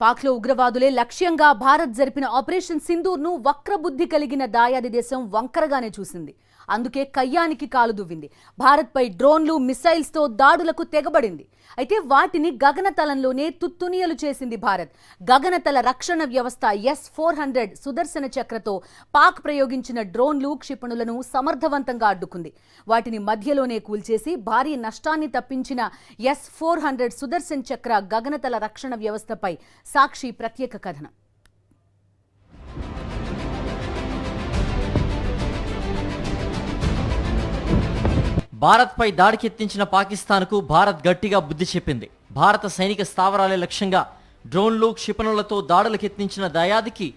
పాక్లో ఉగ్రవాదులే లక్ష్యంగా భారత్ జరిపిన ఆపరేషన్ సింధూర్ను వక్రబుద్ధి కలిగిన దాయాది దేశం వంకరగానే చూసింది. అందుకే కయ్యానికి కాలు దువ్వింది. భారత్పై డ్రోన్లు, మిసైల్స్తో దాడులకు తెగబడింది. అయితే వాటిని గగనతలంలోనే తుత్తునియలు చేసింది భారత్. గగనతల రక్షణ వ్యవస్థ S-400 సుదర్శన చక్రతో పాక్ ప్రయోగించిన డ్రోన్లు, క్షిపణులను సమర్థవంతంగా అడ్డుకుంది. వాటిని మధ్యలోనే కూల్చేసి భారీ నష్టాన్ని తప్పించిన S-400 సుదర్శన్ చక్ర గగనతల రక్షణ వ్యవస్థపై సాక్షి ప్రత్యేక కథనం. భారత్పై దాడికెత్తించిన పాకిస్తాన్కు భారత్ గట్టిగా బుద్ధి చెప్పింది. భారత సైనిక స్థావరాలే లక్ష్యంగా డ్రోన్లు, క్షిపణులతో దాడులకెత్తించిన దయాదికి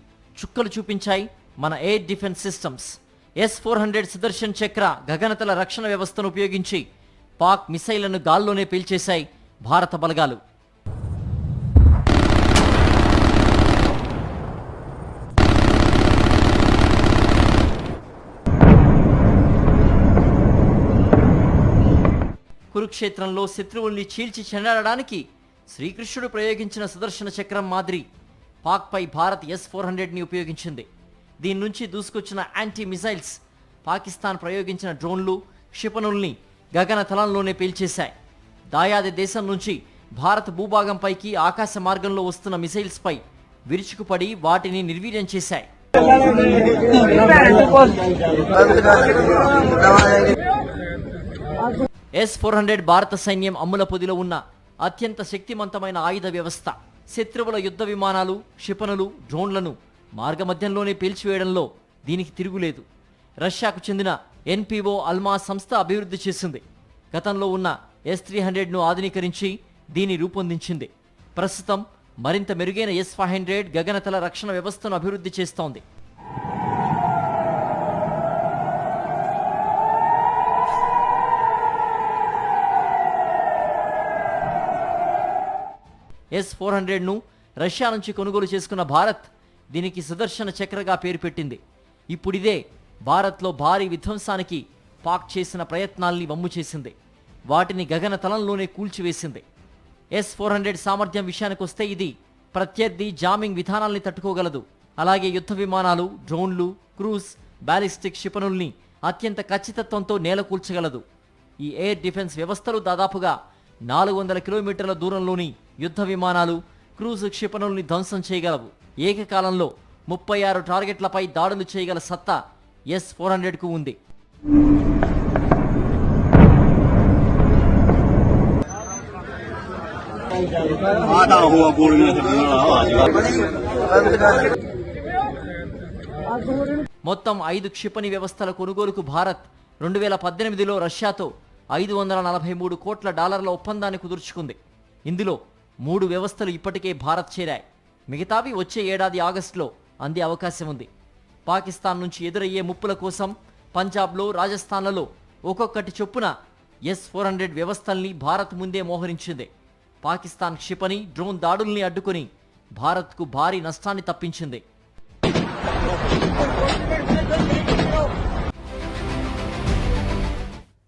చుక్కలు చూపించాయి మన air defence systems. S-400 Sudarshan చక్ర గగనతల రక్షణ వ్యవస్థను ఉపయోగించి పాక్ మిసైళ్లను గాల్లోనే పేల్చేశాయి భారత బలగాలు. కురుక్షేత్రంలో శత్రువుల్ని చీల్చి చెండాడడానికి శ్రీకృష్ణుడు ప్రయోగించిన సుదర్శన చక్రం మాదిరి పాక్పై భారత్ S-400ని ఉపయోగించింది. దీని నుంచి దూసుకొచ్చిన యాంటీ మిసైల్స్ పాకిస్తాన్ ప్రయోగించిన డ్రోన్లు, క్షిపణుల్ని గగనతలంలోనే పేల్చేశాయి. దాయాది దేశం నుంచి భారత భూభాగంపైకి ఆకాశ మార్గంలో వస్తున్న మిసైల్స్పై విరుచుకుపడి వాటిని నిర్వీర్యం చేశాయి. S-400 భారత సైన్యం అమ్ముల పొదిలో ఉన్న అత్యంత శక్తివంతమైన ఆయుధ వ్యవస్థ. శత్రువుల యుద్ధ విమానాలు, క్షిపణులు, డ్రోన్లను మార్గమధ్యంలోనే పేల్చివేయడంలో దీనికి తిరుగులేదు. రష్యాకు చెందిన NPO అల్మా సంస్థ అభివృద్ధి చేసింది. గతంలో ఉన్న S-300ను ఆధునీకరించి దీన్ని రూపొందించింది. ప్రస్తుతం మరింత మెరుగైన S-500 గగనతల రక్షణ వ్యవస్థను అభివృద్ధి చేస్తోంది. S-400ను రష్యా నుంచి కొనుగోలు చేసుకున్న భారత్ దీనికి సుదర్శన చక్రగా పేరు పెట్టింది. ఇప్పుడిదే భారత్లో భారీ విధ్వంసానికి పాక్ చేసిన ప్రయత్నాల్ని వమ్ము చేసింది. వాటిని గగనతలంలోనే కూల్చివేసింది. S-400 సామర్థ్యం విషయానికొస్తే ఇది ప్రత్యర్థి జామింగ్ విధానాల్ని తట్టుకోగలదు. అలాగే యుద్ధ విమానాలు, డ్రోన్లు, క్రూజ్, బ్యాలిస్టిక్ క్షిపణుల్ని అత్యంత ఖచ్చితత్వంతో నేలకూల్చగలదు. ఈ ఎయిర్ డిఫెన్స్ వ్యవస్థలు దాదాపుగా 400 కిలోమీటర్ల దూరంలోని యుద్ధ విమానాలు, క్రూజ్ క్షిపణుల్ని ధ్వంసం చేయగలవు. ఏకకాలంలో 36 టార్గెట్లపై దాడులు చేయగల సత్తా S-400కు ఉంది. మొత్తం 5 క్షిపణి వ్యవస్థల కొనుగోలుకు భారత్ 2018లో రష్యాతో $543 కోట్ల ఒప్పందాన్ని కుదుర్చుకుంది. ఇందులో 3 వ్యవస్థలు ఇప్పటికే భారత్ చేరాయి. మిగతావి వచ్చే ఏడాది ఆగస్టులో అందే అవకాశం ఉంది. పాకిస్తాన్ నుంచి ఎదురయ్యే ముప్పుల కోసం పంజాబ్లో, రాజస్థాన్లలో ఒక్కొక్కటి చొప్పున S-400 వ్యవస్థల్ని భారత్ ముందే మోహరించింది. పాకిస్తాన్ క్షిపణి, డ్రోన్ దాడుల్ని అడ్డుకొని భారత్కు భారీ నష్టాన్ని తప్పించింది.